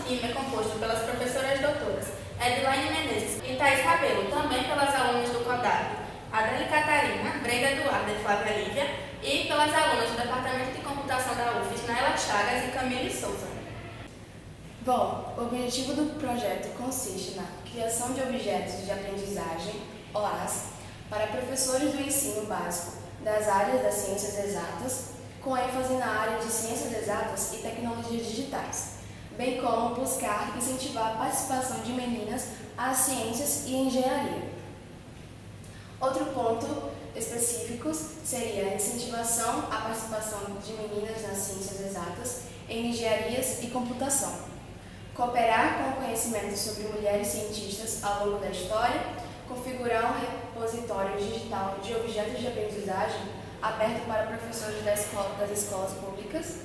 time é composto pelas professoras doutoras Edlaine Menezes e Thais Rabelo, também pelas alunas do CODAB, Adele Catarina, Brenda Eduarda e Flávia Lívia, e pelas alunas do Departamento de Computação da UFES, Naila Chagas e Camille Souza. Bom, o objetivo do projeto consiste na criação de objetos de aprendizagem, OAS, para professores do ensino básico das áreas das ciências exatas, com ênfase na área de ciências exatas e tecnologias digitais, bem como buscar incentivar a participação de meninas às ciências e engenharia. Outro ponto específico seria a incentivação à participação de meninas nas ciências exatas, em engenharias e computação. Cooperar com o conhecimento sobre mulheres cientistas ao longo da história, configurar um repositório digital de objetos de aprendizagem aberto para professores das escolas públicas,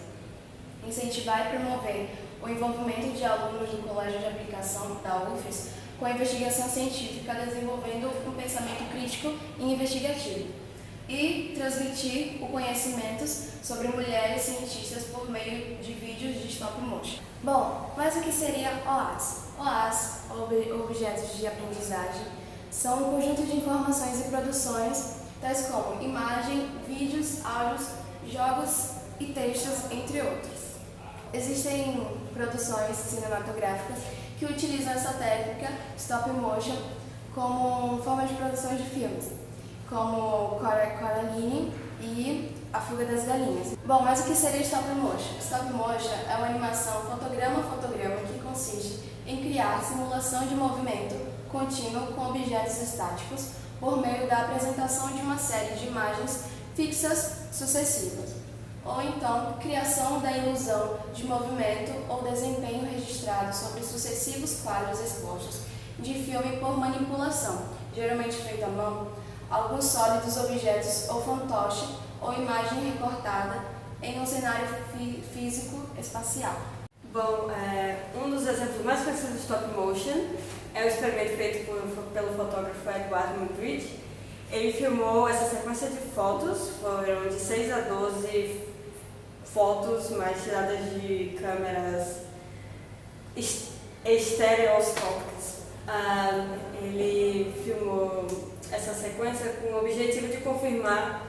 incentivar e promover o envolvimento de alunos do Colégio de Aplicação da UFES com a investigação científica, desenvolvendo um pensamento crítico e investigativo, e transmitir o conhecimento sobre mulheres cientistas por meio de vídeos de stop motion. Bom, mas o que seria OAS? OAS, objetos de aprendizagem, são um conjunto de informações e produções, tais como imagem, vídeos, áudios, jogos e textos, entre outros. Existem produções cinematográficas que utilizam essa técnica stop motion como forma de produção de filmes, como Coraline e A Fuga das Galinhas. Bom, mas o que seria stop motion? Stop motion é uma animação fotograma a fotograma que consiste em criar simulação de movimento contínuo com objetos estáticos por meio da apresentação de uma série de imagens fixas sucessivas, ou então criação da ilusão de movimento ou desempenho registrado sobre sucessivos quadros expostos de filme por manipulação, geralmente feita à mão, alguns sólidos objetos ou fantoche ou imagem recortada em um cenário físico espacial. Bom, um dos exemplos mais conhecidos de stop motion é o experimento feito pelo fotógrafo Edward Muybridge. Ele filmou essa sequência de fotos, foram de 6 a 12 fotos, mas tiradas de câmeras estereoscópicas. Ele filmou essa sequência com o objetivo de confirmar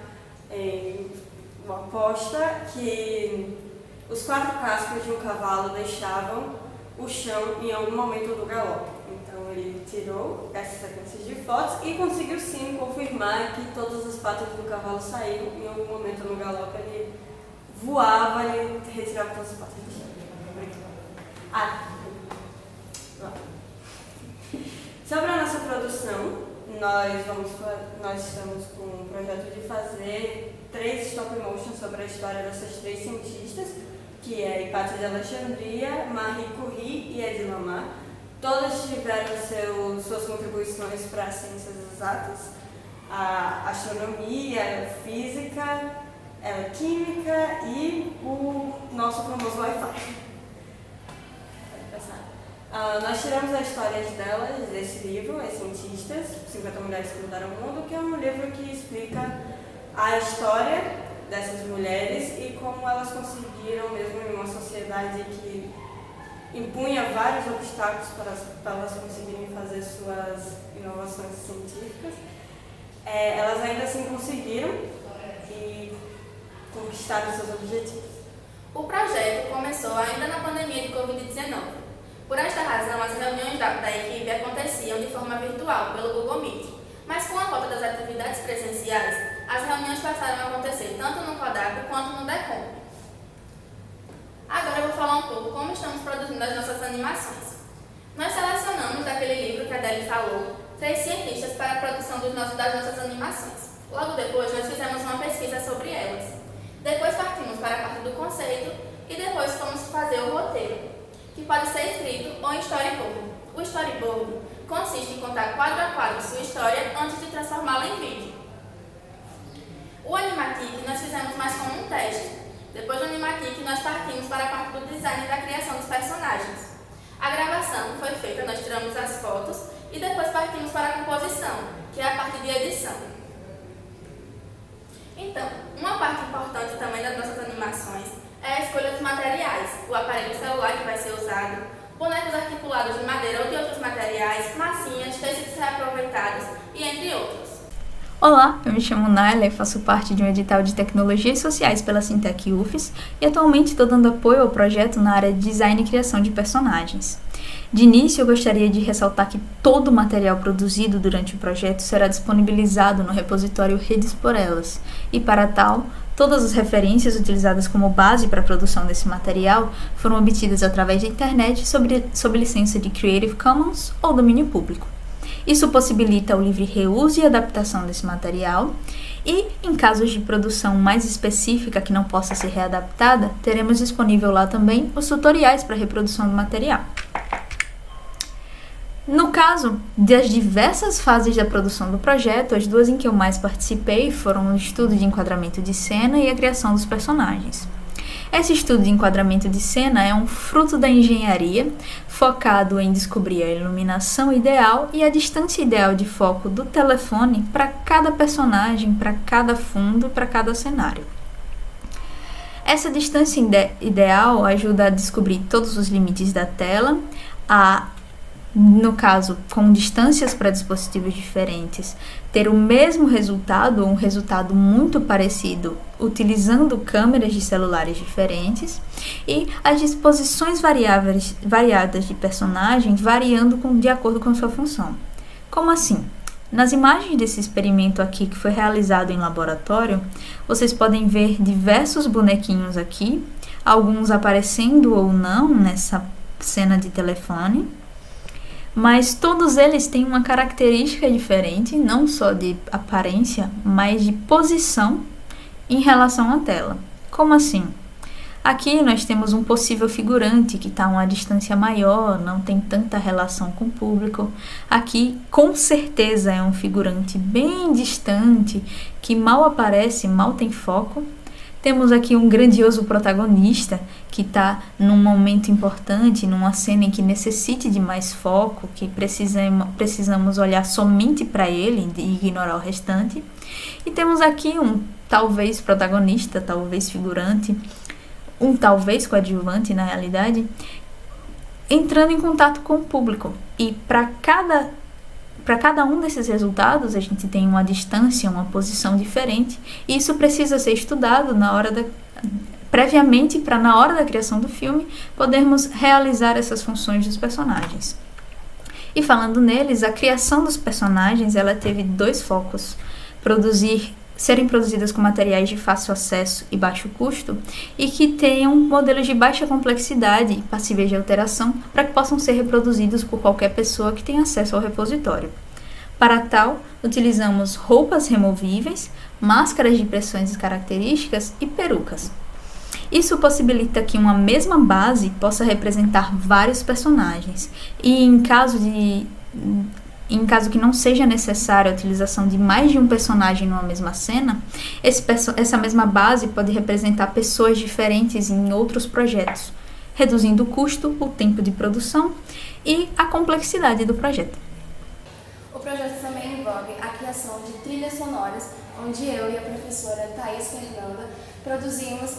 uma aposta que os 4 cascos de um cavalo deixavam o chão em algum momento do galope. Então ele tirou essa sequência de fotos e conseguiu sim confirmar que todas as patas do cavalo saíram em algum momento no galope. Ele voava e retirava todas as patas do chão. Sobre a nossa produção, nós estamos com um projeto de fazer 3 stop motion sobre a história dessas 3 cientistas, que é Hipátia de Alexandria, Marie Curie e Hedy Lamarr. Todas tiveram suas contribuições para as ciências exatas, a astronomia, a física, a química e o nosso famoso Wi-Fi. Nós tiramos as histórias delas desse livro, As Cientistas, 50 Mulheres que Mudaram o Mundo, que é um livro que explica a história dessas mulheres e como elas conseguiram, mesmo em uma sociedade que impunha vários obstáculos para elas conseguirem fazer suas inovações científicas, elas ainda assim conseguiram e conquistaram seus objetivos. O projeto começou ainda na pandemia de Covid-19. Por esta razão, as reuniões da equipe aconteciam de forma virtual, pelo Google Meet. Mas com a volta das atividades presenciais, as reuniões passaram a acontecer tanto no CODAB quanto no DECOM. Agora eu vou falar um pouco como estamos produzindo as nossas animações. Nós selecionamos daquele livro que a Adele falou 3 cientistas para a produção das nossas animações. Logo depois, nós fizemos uma pesquisa sobre elas. Depois partimos para a parte do conceito e depois fomos fazer o roteiro, que pode ser escrito ou em storyboard. O storyboard consiste em contar quadro a quadro sua história antes de transformá-la em vídeo. O Animatic nós fizemos mais como um teste. Depois do Animatic, nós partimos para a parte do design e da criação dos personagens. A gravação foi feita, nós tiramos as fotos e depois partimos para a composição, que é a parte de edição. Então, uma parte importante também das nossas animações é a escolha dos materiais, o aparelho celular que vai ser usado, bonecos articulados de madeira ou de outros materiais, massinhas, tecidos reaproveitados e entre outros. Olá, eu me chamo Naila e faço parte de um edital de tecnologias sociais pela Sintec UFES e atualmente estou dando apoio ao projeto na área de design e criação de personagens. De início, eu gostaria de ressaltar que todo o material produzido durante o projeto será disponibilizado no repositório Redes por Elas, e para tal, todas as referências utilizadas como base para a produção desse material foram obtidas através da internet sob licença de Creative Commons ou domínio público. Isso possibilita o livre reuso e adaptação desse material e, em casos de produção mais específica que não possa ser readaptada, teremos disponível lá também os tutoriais para reprodução do material. No caso das diversas fases da produção do projeto, as duas em que eu mais participei foram o estudo de enquadramento de cena e a criação dos personagens. Esse estudo de enquadramento de cena é um fruto da engenharia, focado em descobrir a iluminação ideal e a distância ideal de foco do telefone para cada personagem, para cada fundo, para cada cenário. Essa distância ideal ajuda a descobrir todos os limites da tela, no caso, com distâncias para dispositivos diferentes, ter o mesmo resultado ou um resultado muito parecido utilizando câmeras de celulares diferentes e as disposições variadas de personagens variando de acordo com sua função. Como assim? Nas imagens desse experimento aqui que foi realizado em laboratório, vocês podem ver diversos bonequinhos aqui, alguns aparecendo ou não nessa cena de telefone, mas todos eles têm uma característica diferente, não só de aparência, mas de posição em relação à tela. Como assim? Aqui nós temos um possível figurante que está a uma distância maior, não tem tanta relação com o público. Aqui, com certeza, é um figurante bem distante, que mal aparece, mal tem foco. Temos aqui um grandioso protagonista que está num momento importante, numa cena em que necessite de mais foco, que precisamos olhar somente para ele e ignorar o restante. E temos aqui um talvez protagonista, talvez figurante, um talvez coadjuvante na realidade, entrando em contato com o público. E para cada um desses resultados, a gente tem uma distância, uma posição diferente, e isso precisa ser estudado previamente para, na hora da criação do filme, podermos realizar essas funções dos personagens. E falando neles, a criação dos personagens ela teve dois focos: serem produzidas com materiais de fácil acesso e baixo custo e que tenham modelos de baixa complexidade e passíveis de alteração para que possam ser reproduzidos por qualquer pessoa que tenha acesso ao repositório. Para tal, utilizamos roupas removíveis, máscaras de impressões características e perucas. Isso possibilita que uma mesma base possa representar vários personagens e, em caso que não seja necessária a utilização de mais de um personagem numa mesma cena, essa mesma base pode representar pessoas diferentes em outros projetos, reduzindo o custo, o tempo de produção e a complexidade do projeto. O projeto também envolve a criação de trilhas sonoras, onde eu e a professora Thaís Fernanda produzimos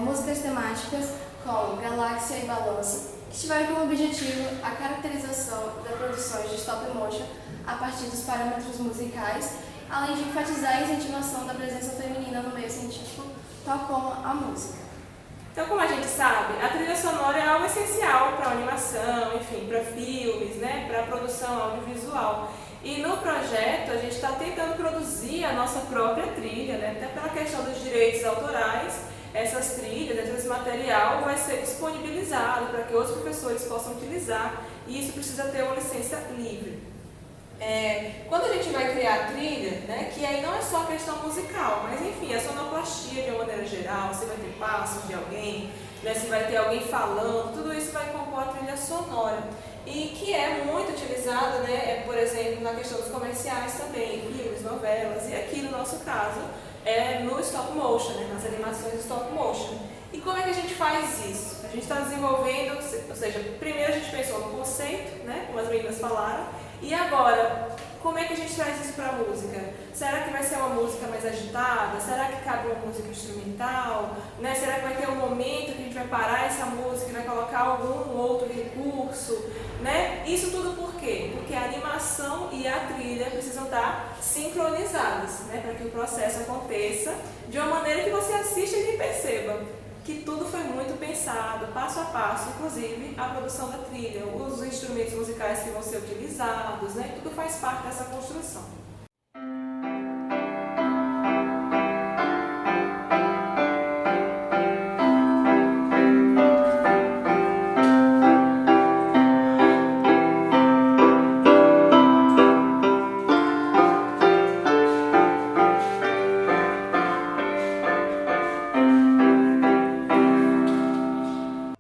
músicas temáticas como Galáxia e Balanço, que tiveram como objetivo a caracterização das produções de stop motion a partir dos parâmetros musicais, além de enfatizar a incentivação da presença feminina no meio científico, tal como a música. Então, como a gente sabe, a trilha sonora é algo essencial para a animação, enfim, para filmes, né, para a produção audiovisual. E no projeto a gente está tentando produzir a nossa própria trilha, né, até pela questão dos direitos autorais. Essas trilhas, esse material vai ser disponibilizado para que outros professores possam utilizar, e isso precisa ter uma licença livre. Quando a gente vai criar trilha, né, que aí não é só a questão musical, mas enfim, a sonoplastia de uma maneira geral, se vai ter passos de alguém, né, se vai ter alguém falando, tudo isso vai compor a trilha sonora. E que é muito utilizada, né, por exemplo, na questão dos comerciais também, filmes, novelas, e aqui no nosso caso, no stop motion, né, nas animações stop motion. E como é que a gente faz isso? A gente está desenvolvendo, ou seja, primeiro a gente pensou no conceito, né, como as meninas falaram, e agora, como é que a gente traz isso para a música? Será que vai ser uma música mais agitada? Será que cabe uma música instrumental? Né? Será que vai ter um momento que a gente vai parar essa música e vai colocar algum outro recurso? Né? Isso tudo por quê? Porque a animação e a trilha precisam estar sincronizadas, né? Para que o processo aconteça de uma maneira que você assista e perceba que tudo foi muito pensado, passo a passo, inclusive a produção da trilha, os instrumentos musicais que vão ser utilizados, né? Tudo faz parte dessa construção.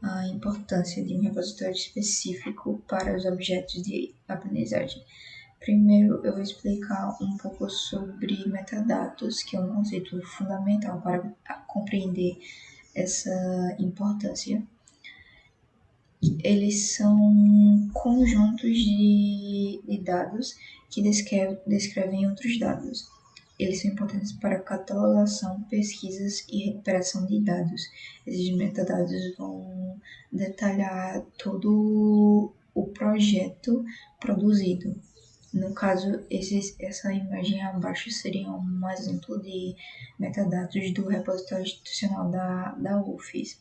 A importância de um repositório específico para os objetos de aprendizagem. Primeiro, eu vou explicar um pouco sobre metadados, que é um conceito fundamental para compreender essa importância. Eles são conjuntos de dados que descrevem outros dados. Eles são importantes para catalogação, pesquisas e recuperação de dados. Esses metadados vão detalhar todo o projeto produzido. No caso, essa imagem abaixo seria um exemplo de metadados do repositório institucional da UFES.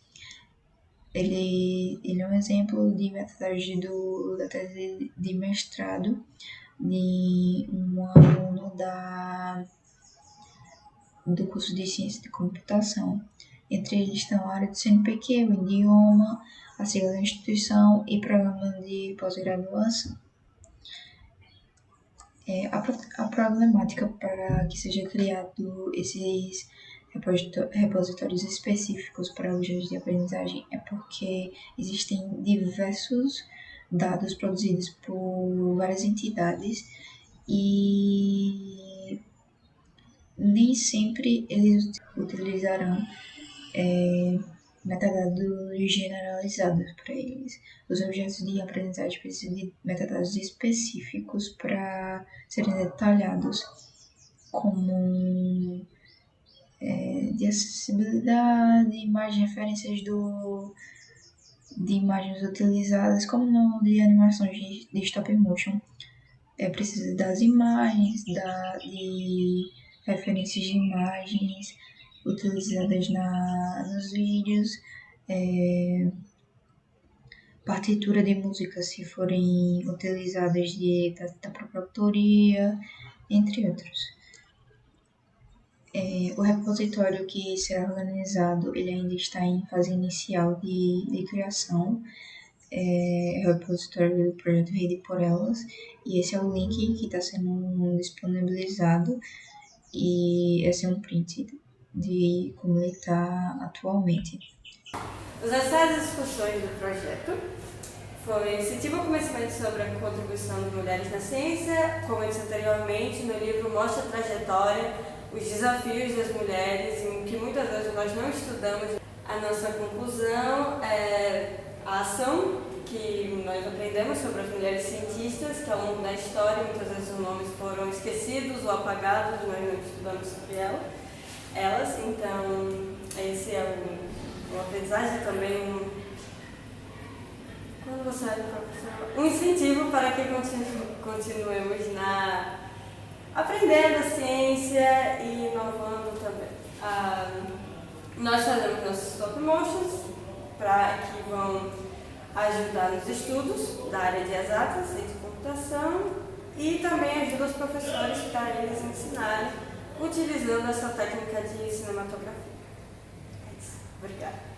Ele é um exemplo de metadados da tese de mestrado de um aluno do curso de Ciência de Computação. Entre eles estão a área do CNPq, o idioma, a sigla da instituição e programa de pós-graduação. A problemática para que seja criado esses repositórios específicos para objetos de aprendizagem é porque existem diversos dados produzidos por várias entidades e nem sempre eles utilizarão metadados generalizados para eles. Os objetos de aprendizagem precisam de metadados específicos para serem detalhados, como de acessibilidade, imagem, referências de imagens utilizadas, como no de animações de stop motion. Precisa das imagens, de referências de imagens utilizadas nos vídeos, partitura de música se forem utilizadas da própria autoria, entre outros. O repositório que será organizado, ele ainda está em fase inicial de criação. É o repositório do projeto Rede por Elas, e esse é o link que está sendo disponibilizado, e esse é um print de como ele está atualmente. Os acessos e discussões do projeto foi incentivo ao conhecimento sobre a contribuição de mulheres na ciência, como eu disse anteriormente, no livro mostra a trajetória, os desafios das mulheres, em que muitas vezes nós não estudamos. A nossa conclusão é a ação que nós aprendemos sobre as mulheres cientistas, que ao longo da história muitas vezes os nomes foram esquecidos ou apagados, nós não estudamos sobre elas. Então, esse é uma aprendizagem também, quando você olha para a pessoa, um incentivo para que continuemos aprendendo a ciência e inovando também. Nós fazemos nossos stop motions que vão ajudar nos estudos da área de exatas e de computação e também ajuda os professores para eles ensinarem utilizando essa técnica de cinematografia. É isso. Obrigada.